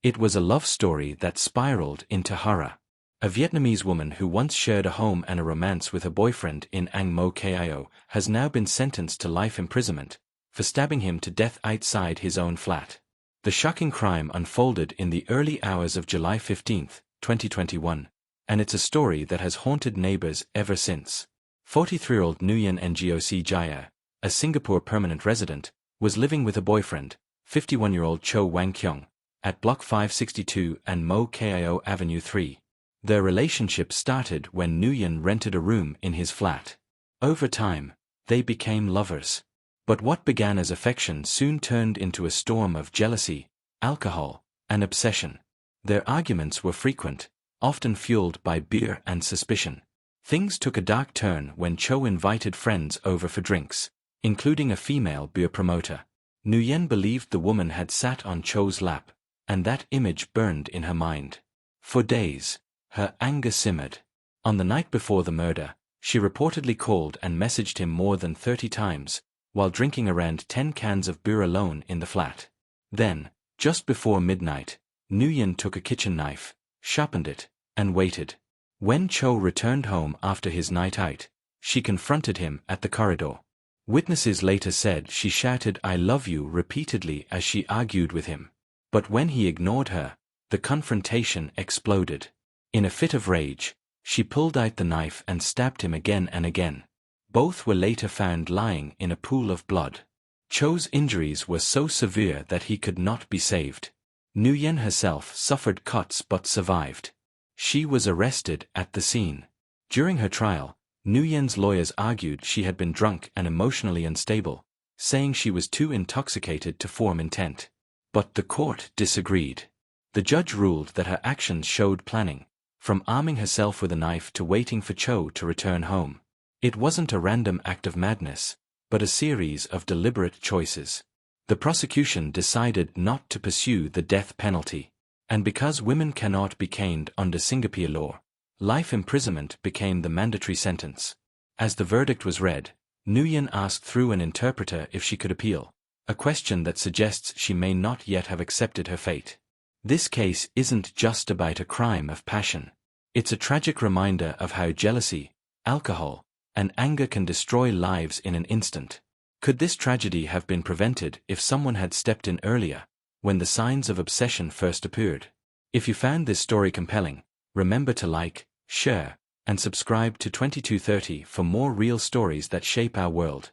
It was a love story that spiraled into horror. A Vietnamese woman who once shared a home and a romance with her boyfriend in Ang Mo Kio has now been sentenced to life imprisonment for stabbing him to death outside his own flat. The shocking crime unfolded in the early hours of July 15, 2021, and it's a story that has haunted neighbors ever since. 43-year-old Nguyen Ngoc Jaya, a Singapore permanent resident, was living with a boyfriend, 51-year-old Cho Wang Kyung, at Block 562 and Mo Kio Avenue 3. Their relationship started when Nguyen rented a room in his flat. Over time, they became lovers. But what began as affection soon turned into a storm of jealousy, alcohol, and obsession. Their arguments were frequent, often fueled by beer and suspicion. Things took a dark turn when Cho invited friends over for drinks, including a female beer promoter. Nguyen believed the woman had sat on Cho's lap, and that image burned in her mind. For days, her anger simmered. On the night before the murder, she reportedly called and messaged him more than 30 times, while drinking around 10 cans of beer alone in the flat. Then, just before midnight, Nguyen took a kitchen knife, sharpened it, and waited. When Cho returned home after his night out, she confronted him at the corridor. Witnesses later said she shouted "I love you" repeatedly as she argued with him. But when he ignored her, the confrontation exploded. In a fit of rage, she pulled out the knife and stabbed him again and again. Both were later found lying in a pool of blood. Cho's injuries were so severe that he could not be saved. Nguyen herself suffered cuts but survived. She was arrested at the scene. During her trial, Nguyen's lawyers argued she had been drunk and emotionally unstable, saying she was too intoxicated to form intent. But the court disagreed. The judge ruled that her actions showed planning, from arming herself with a knife to waiting for Cho to return home. It wasn't a random act of madness, but a series of deliberate choices. The prosecution decided not to pursue the death penalty, and because women cannot be caned under Singapore law, life imprisonment became the mandatory sentence. As the verdict was read, Nguyen asked through an interpreter if she could appeal, a question that suggests she may not yet have accepted her fate. This case isn't just about a crime of passion. It's a tragic reminder of how jealousy, alcohol, and anger can destroy lives in an instant. Could this tragedy have been prevented if someone had stepped in earlier, when the signs of obsession first appeared? If you found this story compelling, remember to like, share, and subscribe to 2230 for more real stories that shape our world.